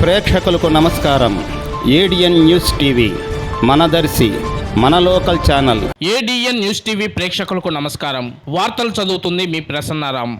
ప్రేక్షకులకు నమస్కారం. ADN news TV మనదర్శి మన local channel. ADN news TV ప్రేక్షకులకు నమస్కారం. వార్తలు చదువుతుంది మీ ప్రసన్నారాం.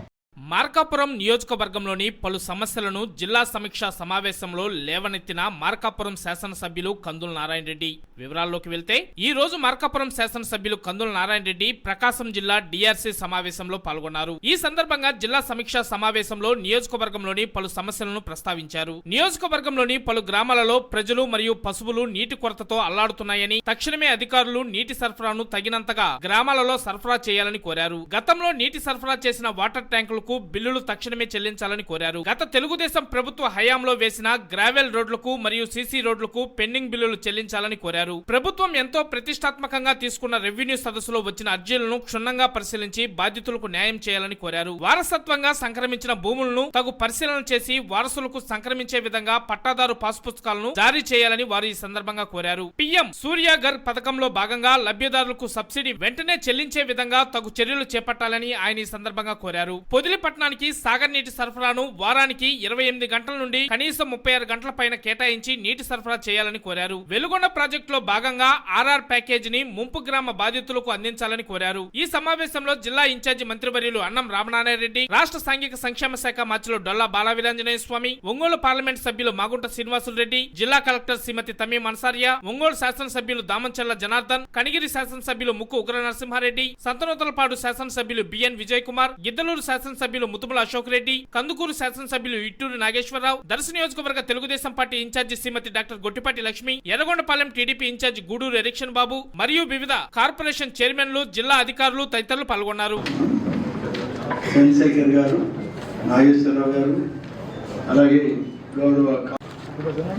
మార్కాపురం నియోజకవర్గంలోని పలు సమస్యలను జిల్లా సమీక్షా సమావేశంలో లేవనెత్తిన మార్కాపురం శాసనసభ్యులు కందుల నారాయణ రెడ్డి. వివరాల్లోకి వెళ్తే ఈ రోజు మార్కాపురం శాసనసభ్యులు కందుల నారాయణ రెడ్డి ప్రకాశం జిల్లా డిఆర్సీ సమావేశంలో పాల్గొన్నారు. ఈ సందర్భంగా జిల్లా సమీక్షా సమావేశంలో నియోజకవర్గంలోని పలు సమస్యలను ప్రస్తావించారు. నియోజకవర్గంలోని పలు గ్రామాలలో ప్రజలు మరియు పశువులు నీటి కొరతతో అల్లాడుతున్నాయని, తక్షణమే అధికారులు నీటి సరఫరాను తగినంతగా గ్రామాలలో సరఫరా చేయాలని కోరారు. గతంలో నీటి సరఫరా చేసిన వాటర్ ట్యాంకులకు బిల్లులు తక్షణమే చెల్లించాలని కోరారు. గత తెలుగుదేశం ప్రభుత్వ హయాంలో వేసిన గ్రావెల్ రోడ్లకు మరియు సీసీ రోడ్లకు పెండింగ్ బిల్లులు చెల్లించాలని కోరారు. ప్రభుత్వం ఎంతో ప్రతిష్టాత్మకంగా తీసుకున్న రెవెన్యూ సదస్సులో వచ్చిన అర్జీలను క్షుణ్ణంగా పరిశీలించి బాధితులకు న్యాయం చేయాలని కోరారు. వారసత్వంగా సంక్రమించిన భూములను తగు పరిశీలన చేసి వారసులకు సంక్రమించే విధంగా పట్టాదారు పాస్ పుస్తకాలను జారీ చేయాలని వారు ఈ సందర్భంగా కోరారు. పీఎం సూర్యఘర్ పథకంలో భాగంగా లబ్ధిదారులకు సబ్సిడీ వెంటనే చెల్లించే విధంగా తగు చర్యలు చేపట్టాలని ఆయన ఈ సందర్భంగా కోరారు. పట్టణానికి సాగర్ నీటి సరఫరాను వారానికి 28 గంటల నుండి కనీసం 36 గంటల పైన కేటాయించి నీటి సరఫరా చేయాలని కోరారు. వెలుగొండ ప్రాజెక్టులో భాగంగా ఆర్ఆర్ ప్యాకేజీని ముంపు గ్రామ బాధితులకు అందించాలని కోరారు. ఈ సమావేశంలో జిల్లా ఇన్ఛార్జి మంత్రివర్యులు అన్నం రామనారాయణ రెడ్డి, రాష్ట్ర సాంఘిక సంక్షేమ శాఖ మంత్రులు డొల్లా బాలవీరాంజనేయ స్వామి, ఒంగోలు పార్లమెంట్ సభ్యులు మాగుంట శ్రీనివాసులు రెడ్డి, జిల్లా కలెక్టర్ శ్రీమతి తమీం అన్సారియా, ఒంగోలు శాసనసభ్యులు దామంచెల్ల జనార్దన్, కనిగిరి శాసనసభ్యులు ముక్కు ఉగ్ర నరసింహారెడ్డి, సంతనూతలపాడు శాసనసభ్యులు బిఎన్ విజయ్ కుమార్, గిద్దలూరు శాసనసభ్యులు ముతుముల అశోక్ రెడ్డి, కందుకూరు శాసనసభ్యులు ఇట్టూరు నాగేశ్వరరావు, దర్శి నియోజకవర్గ Telugu Desam party incharge Srimathi doctor Gottipati Lakshmi, Yerragondapalem TDP incharge Gudur Erikshan Babu మరియు వివిధ కార్పొరేషన్ చైర్మన్లు, జిల్లా అధికారులు తదితరులు పాల్గొన్నారు.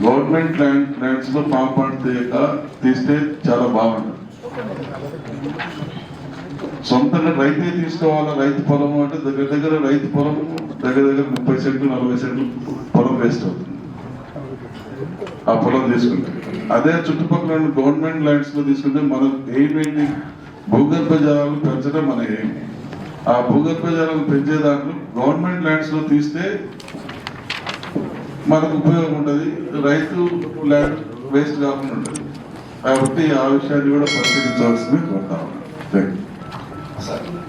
గవర్నమెంట్ ల్యాండ్స్ లో పాంపాటు తీస్తే చాలా బాగుంటుంది. సొంతంగా రైతే తీసుకోవాలా, రైతు పొలం అంటే దగ్గర రైతు పొలం దగ్గర 30 సెంట్లు 40 సెంట్లు పొలం వేస్ట్ అవుతుంది. ఆ పొలం తీసుకుంటే అదే చుట్టుపక్కల గవర్నమెంట్ ల్యాండ్స్ లో తీసుకుంటే మనం ఏంటి భూగర్భ జలాలు పెంచడం మన ఏం. ఆ భూగర్భ జలాలు పెంచే దాంట్లో గవర్నమెంట్ ల్యాండ్స్ లో తీస్తే మనకు ఉపయోగం ఉంటుంది, రైతు ల్యాండ్ వేస్ట్ కాకుండా ఉంటుంది. కాబట్టి ఆ విషయాన్ని కూడా పరిశీలించవలసింది కోరుతా ఉన్నాను.